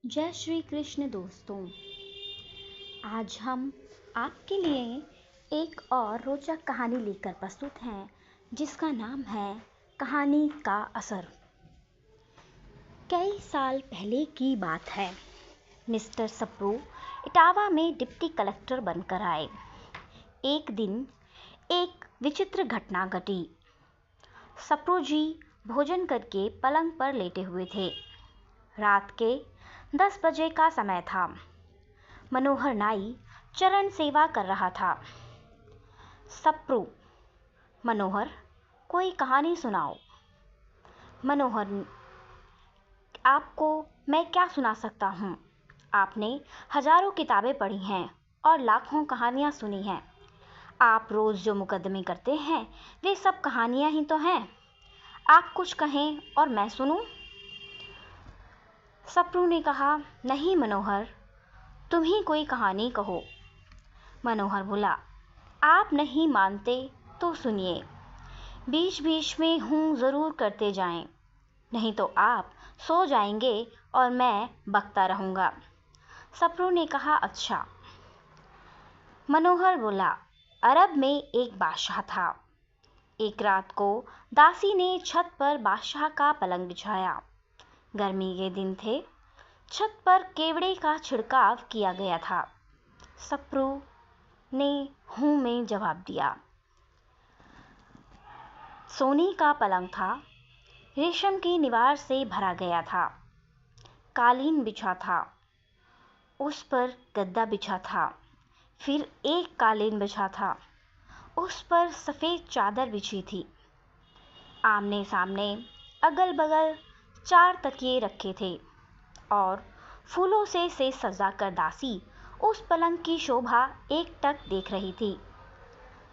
जय श्री कृष्ण दोस्तों। आज हम आपके लिए एक और रोचक कहानी लेकर प्रस्तुत हैं जिसका नाम है कहानी का असर। कई साल पहले की बात है। मिस्टर सप्रू इटावा में डिप्टी कलेक्टर बनकर आए। एक दिन एक विचित्र घटना घटी। सप्रू जी भोजन करके पलंग पर लेटे हुए थे। रात के 10 बजे का समय था। मनोहर नाई चरण सेवा कर रहा था। सप्रू, मनोहर, कोई कहानी सुनाओ। मनोहर, आपको मैं क्या सुना सकता हूँ? आपने हजारों किताबें पढ़ी हैं और लाखों कहानियाँ सुनी हैं। आप रोज जो मुकदमे करते हैं वे सब कहानियाँ ही तो हैं। आप कुछ कहें और मैं सुनूं। सप्रू ने कहा, नहीं मनोहर, तुम ही कोई कहानी कहो। मनोहर बोला, आप नहीं मानते तो सुनिए, बीच बीच में हूँ ज़रूर करते जाएं, नहीं तो आप सो जाएंगे और मैं बकता रहूँगा। सप्रू ने कहा, अच्छा। मनोहर बोला, अरब में एक बादशाह था। एक रात को दासी ने छत पर बादशाह का पलंग बिछाया। गर्मी के दिन थे। छत पर केवड़े का छिड़काव किया गया था। सप्रू ने हूँ में जवाब दिया। सोने का पलंग था। रेशम की निवार से भरा गया था। कालीन बिछा था। उस पर गद्दा बिछा था। फिर एक कालीन बिछा था। उस पर सफ़ेद चादर बिछी थी। आमने सामने अगल बगल 4 तकिए रखे थे और फूलों से सजा कर दासी उस पलंग की शोभा एकटक देख रही थी।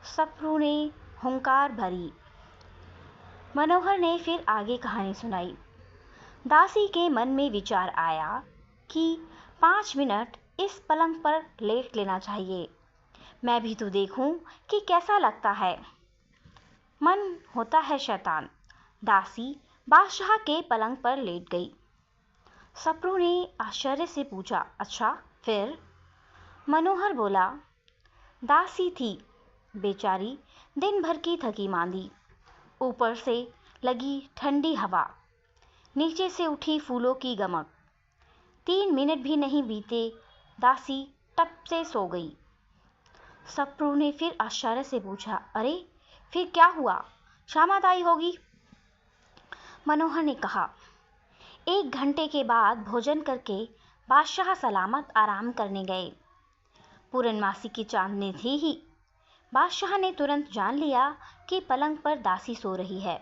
सप्रू ने हुंकार भरी। मनोहर ने फिर आगे कहानी सुनाई। दासी के मन में विचार आया कि 5 मिनट इस पलंग पर लेट लेना चाहिए। मैं भी तो देखूं कि कैसा लगता है। मन होता है शैतान। दासी बादशाह के पलंग पर लेट गई। सप्रू ने आश्चर्य से पूछा, अच्छा फिर? मनोहर बोला, दासी थी बेचारी, दिन भर की थकी मांदी, ऊपर से लगी ठंडी हवा, नीचे से उठी फूलों की गमक। 3 मिनट भी नहीं बीते, दासी टप से सो गई। सप्रू ने फिर आश्चर्य से पूछा, अरे फिर क्या हुआ? शामत आई होगी। मनोहर ने कहा, 1 घंटे के बाद भोजन करके बादशाह सलामत आराम करने गए। पूर्णमासी की चांदनी थी ही। बादशाह ने तुरंत जान लिया कि पलंग पर दासी सो रही है।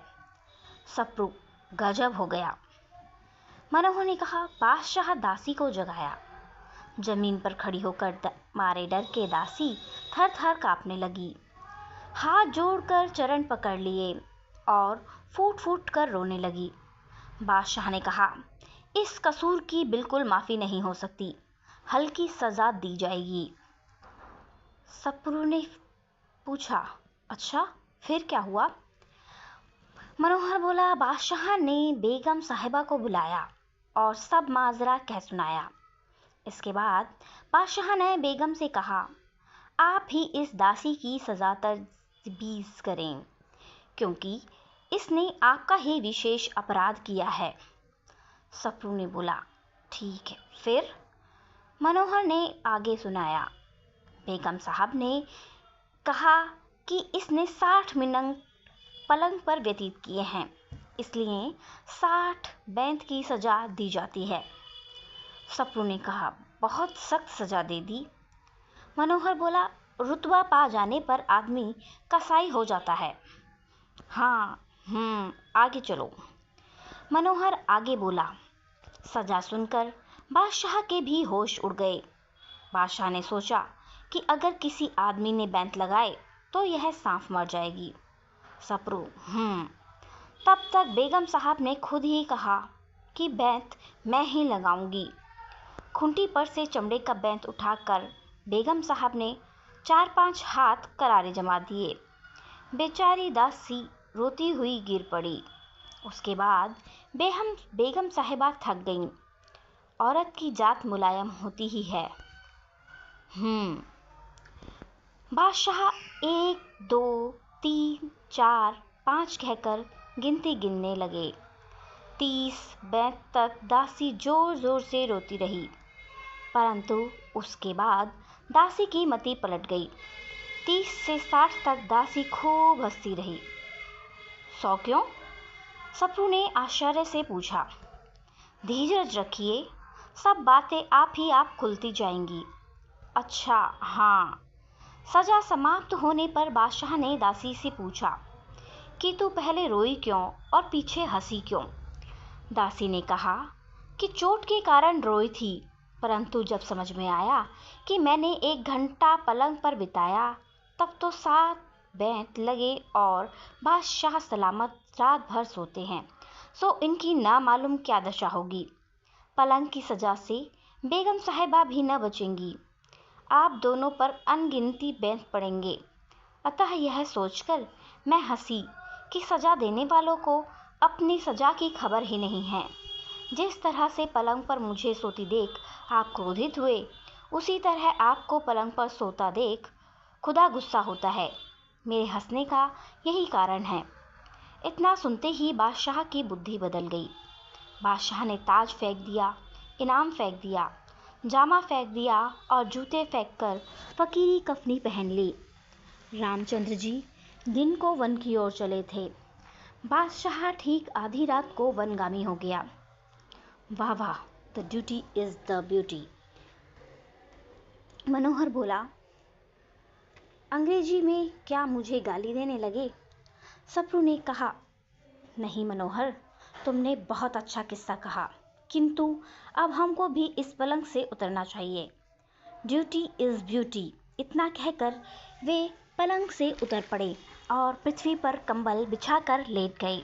सप्रू गजब हो गया। मनोहर ने कहा, बादशाह दासी को जगाया। जमीन पर खड़ी होकर मारे डर के दासी थर थर कांपने लगी। हाथ जोड़कर चरण पकड़ लिए और फूट फूट कर रोने लगी। बादशाह ने कहा, इस कसूर की बिल्कुल माफ़ी नहीं हो सकती, हल्की सज़ा दी जाएगी। सप्रू ने पूछा, अच्छा फिर क्या हुआ? मनोहर बोला, बादशाह ने बेगम साहिबा को बुलाया और सब माजरा कह सुनाया। इसके बाद बादशाह ने बेगम से कहा, आप ही इस दासी की सज़ा तजवीज़ करें, क्योंकि इसने आपका ही विशेष अपराध किया है। सप्रू ने बोला, ठीक है फिर? मनोहर ने आगे सुनाया। बेगम साहब ने कहा कि इसने 60 मिनट पलंग पर व्यतीत किए हैं, इसलिए 60 बैंत की सज़ा दी जाती है। सप्रू ने कहा, बहुत सख्त सज़ा दे दी। मनोहर बोला, रुतबा पा जाने पर आदमी कसाई हो जाता है। हाँ, आगे चलो। मनोहर आगे बोला। सजा सुनकर बादशाह के भी होश उड़ गए। बादशाह ने सोचा कि अगर किसी आदमी ने बैंत लगाए तो यह सांप मर जाएगी। सप्रू, तब तक बेगम साहब ने खुद ही कहा कि बैंत मैं ही लगाऊंगी। खूंटी पर से चमड़े का बैंत उठाकर बेगम साहब ने 4-5 हाथ करारे जमा दिए। बेचारी दासी रोती हुई गिर पड़ी। उसके बाद बेगम साहिबा थक गईं औरत की जात मुलायम होती ही है। बादशाह 1 2 3 4 5 कहकर गिनती गिनने लगे। 30 बेंत तक दासी जोर जोर से रोती रही, परंतु उसके बाद दासी की मति पलट गई। 30 से 60 तक दासी खूब हंसती रही। 100 क्यों? सप्रू ने आश्चर्य से पूछा। धीरज रखिए, सब बातें आप ही आप खुलती जाएंगी। अच्छा हाँ। सजा समाप्त होने पर बादशाह ने दासी से पूछा कि तू पहले रोई क्यों और पीछे हंसी क्यों? दासी ने कहा कि चोट के कारण रोई थी, परंतु जब समझ में आया कि मैंने 1 घंटा पलंग पर बिताया तब तो 7 बेंत लगे और बादशाह सलामत रात भर सोते हैं, सो इनकी ना मालूम क्या दशा होगी। पलंग की सजा से बेगम साहिबा भी न बचेंगी। आप दोनों पर अनगिनती बेंत पड़ेंगे। अतः यह सोचकर मैं हंसी कि सजा देने वालों को अपनी सजा की खबर ही नहीं है। जिस तरह से पलंग पर मुझे सोती देख आप क्रोधित हुए, उसी तरह आपको पलंग पर सोता देख खुदा गुस्सा होता है। मेरे हंसने का यही कारण है। इतना सुनते ही बादशाह की बुद्धि बदल गई। बादशाह ने ताज फेंक दिया, इनाम फेंक दिया, जामा फेंक दिया और जूते फेंककर फकीरी कफनी पहन ली। रामचंद्र जी दिन को वन की ओर चले थे। बादशाह ठीक आधी रात को वनगामी हो गया। वाह वाह, the duty is the beauty. Manohar बोला, अंग्रेजी में क्या मुझे गाली देने लगे? सप्रू ने कहा, नहीं मनोहर, तुमने बहुत अच्छा किस्सा कहा, किंतु अब हमको भी इस पलंग से उतरना चाहिए। Duty is beauty. इतना कहकर वे पलंग से उतर पड़े और पृथ्वी पर कंबल बिछाकर लेट गए।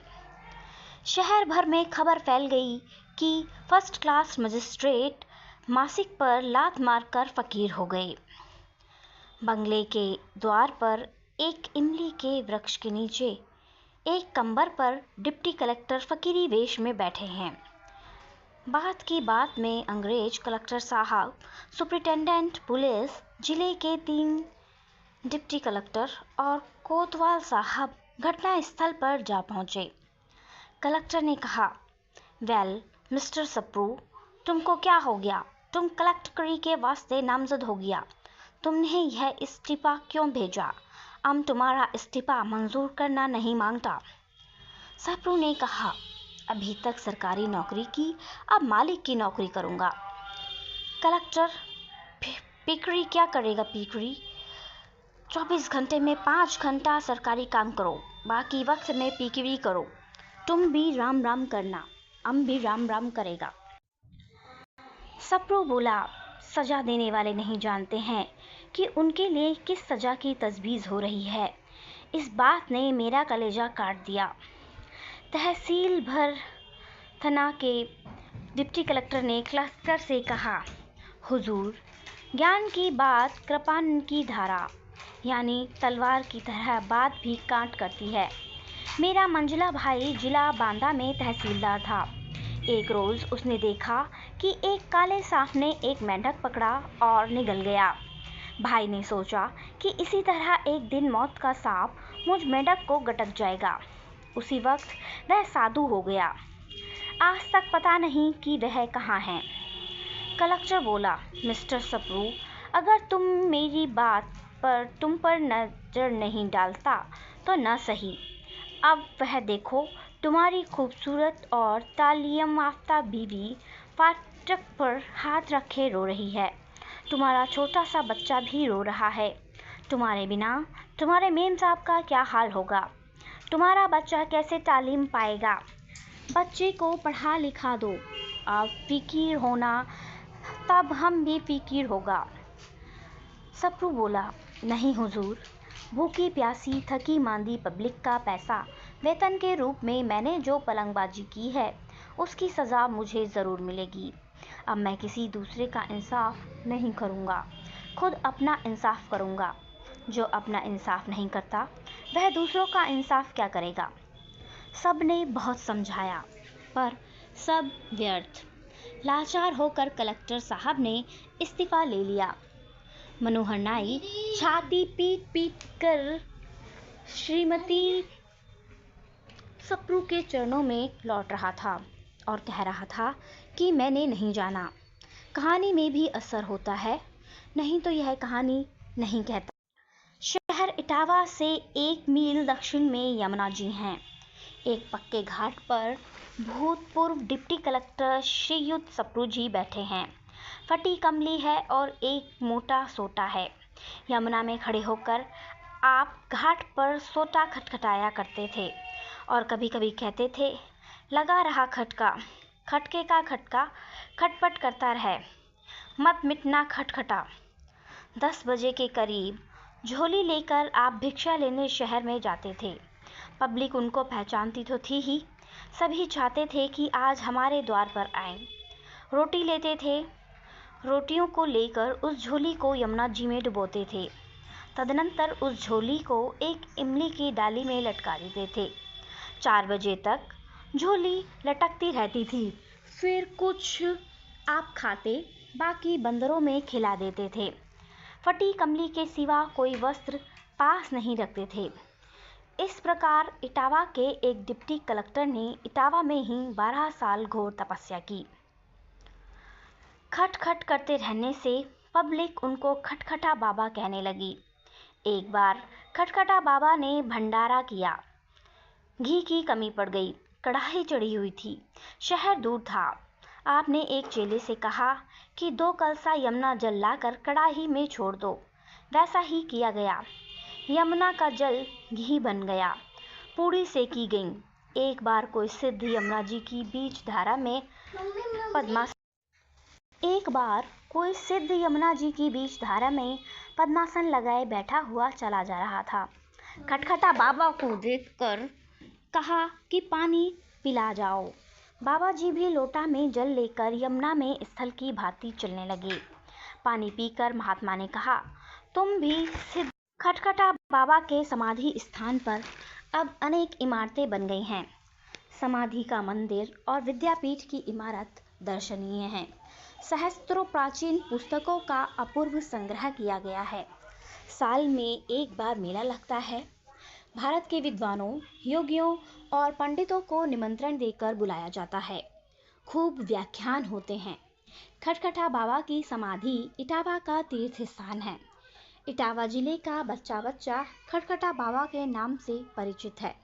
शहर भर में खबर फैल गई कि फर्स्ट क्लास मजिस्ट्रेट मासिक पर लात मारकर फकीर हो गए। बंगले के द्वार पर एक इमली के वृक्ष के नीचे एक कंबर पर डिप्टी कलेक्टर फकीरी वेश में बैठे हैं। बात की बात में अंग्रेज कलेक्टर साहब, सुपरिटेंडेंट पुलिस, जिले के 3 डिप्टी कलेक्टर और कोतवाल साहब घटना स्थल पर जा पहुंचे। कलेक्टर ने कहा, वेल मिस्टर सप्रू, तुमको क्या हो गया? तुम कलेक्टरी के वास्ते नामजद हो गया। तुमने यह इस्तीफा क्यों भेजा? हम तुम्हारा इस्तीफा मंजूर करना नहीं मांगता। सप्रू ने कहा, अभी तक सरकारी नौकरी की, अब मालिक की नौकरी करूंगा। कलेक्टर, पीकरी क्या करेगा? पीकरी 24 घंटे में 5 घंटा सरकारी काम करो, बाकी वक्त में पीकरी करो। तुम भी राम राम करना, हम भी राम राम करेगा। सप्रू बोला, सजा देने वाले नहीं जानते हैं कि उनके लिए किस सजा की तजवीज़ हो रही है। इस बात ने मेरा कलेजा काट दिया। तहसील भर थना के डिप्टी कलेक्टर ने क्लस्टर से कहा, हुजूर, ज्ञान की बात कृपान की धारा, यानी तलवार की तरह बात भी काट करती है। मेरा मंझला भाई जिला बांदा में तहसीलदार था। एक रोज़ उसने देखा कि एक काले सांप ने एक मेंढक पकड़ा और निगल गया। भाई ने सोचा कि इसी तरह एक दिन मौत का सांप मुझ मेंढक को गटक जाएगा। उसी वक्त वह साधु हो गया। आज तक पता नहीं कि वह कहाँ है। कलेक्टर बोला, मिस्टर सप्रू, अगर तुम मेरी बात पर तुम पर नज़र नहीं डालता तो न सही। अब वह देखो, तुम्हारी खूबसूरत और तालीम याफ्ता बीवी फाटक पर हाथ रखे रो रही है। तुम्हारा छोटा सा बच्चा भी रो रहा है। तुम्हारे बिना तुम्हारे मेम साहब का क्या हाल होगा? तुम्हारा बच्चा कैसे तालीम पाएगा? बच्चे को पढ़ा लिखा दो। आप फिकीर होना, तब हम भी फिकीर होगा। सप्रू बोला, नहीं हुजूर, भूखी प्यासी थकी मांदी पब्लिक का पैसा वेतन के रूप में मैंने जो पलंगबाजी की है, उसकी सज़ा मुझे ज़रूर मिलेगी। अब मैं किसी दूसरे का इंसाफ नहीं करूँगा, खुद अपना इंसाफ करूँगा। जो अपना इंसाफ नहीं करता, वह दूसरों का इंसाफ क्या करेगा? सब ने बहुत समझाया, पर सब व्यर्थ। लाचार होकर कलेक्टर साहब ने इस्तीफा ले लिया। मनोहर नाई छाती पीट पीट कर श्रीमती सप्रू के चरणों में लौट रहा था और कह रहा था कि मैंने नहीं जाना, कहानी में भी असर होता है, नहीं तो यह कहानी नहीं कहता। शहर इटावा से 1 मील दक्षिण में यमुना जी हैं। एक पक्के घाट पर भूतपूर्व डिप्टी कलेक्टर श्रीयुत सप्रू जी बैठे हैं। फटी कमली है और एक मोटा सोटा है। यमुना में खड़े होकर आप घाट पर सोटा खटखटाया करते थे और कभी कभी कहते थे, लगा रहा खटका, खटके का खटका खटपट करता रहे, मत मिटना खटखटा। 10 बजे के करीब झोली लेकर आप भिक्षा लेने शहर में जाते थे। पब्लिक उनको पहचानती तो थी ही, सभी चाहते थे कि आज हमारे द्वार पर आए। रोटी लेते थे, रोटियों को लेकर उस झोली को यमुना जी में डुबोते थे। तदनंतर उस झोली को एक इमली की डाली में लटका देते थे। 4 बजे तक झोली लटकती रहती थी। फिर कुछ आप खाते, बाकी बंदरों में खिला देते थे। फटी कमली के सिवा कोई वस्त्र पास नहीं रखते थे। इस प्रकार इटावा के एक डिप्टी कलेक्टर ने इटावा में ही 12 साल घोर तपस्या की। खटखट करते रहने से पब्लिक उनको खटखटा बाबा कहने लगी। एक बार खटखटा बाबा ने भंडारा किया, घी की कमी पड़ गई, कढ़ाई चढ़ी हुई थी, शहर दूर था। आपने एक चेले से कहा कि 2 कलसा यमुना जल लाकर कढ़ाई में छोड़ दो। वैसा ही किया गया। यमुना का जल घी बन गया। पूड़ी सेकी गई। एक बार कोई सिद्ध यमुना जी की बीच धारा में पद्मासन लगाए बैठा हुआ चला जा रहा था। खटखटा बाबा को देखकर कहा कि पानी पिला जाओ। बाबा जी भी लोटा में जल लेकर यमुना में स्थल की भांति चलने लगे। पानी पीकर महात्मा ने कहा, तुम भी सिद्ध। खटखटा बाबा के समाधि स्थान पर अब अनेक इमारतें बन गई हैं। समाधि का मंदिर और विद्यापीठ की इमारत दर्शनीय हैं। सहस्त्रों प्राचीन पुस्तकों का अपूर्व संग्रह किया गया है। साल में एक बार मेला लगता है। भारत के विद्वानों, योगियों और पंडितों को निमंत्रण देकर बुलाया जाता है। खूब व्याख्यान होते हैं। खटखटा बाबा की समाधि इटावा का तीर्थ स्थान है। इटावा जिले का बच्चा बच्चा खटखटा बाबा के नाम से परिचित है।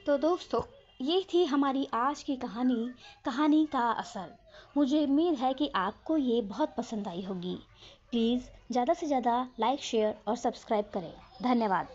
तो दोस्तों, ये थी हमारी आज की कहानी का असर। मुझे उम्मीद है कि आपको ये बहुत पसंद आई होगी। प्लीज़ ज़्यादा से ज़्यादा लाइक, शेयर और सब्सक्राइब करें। धन्यवाद।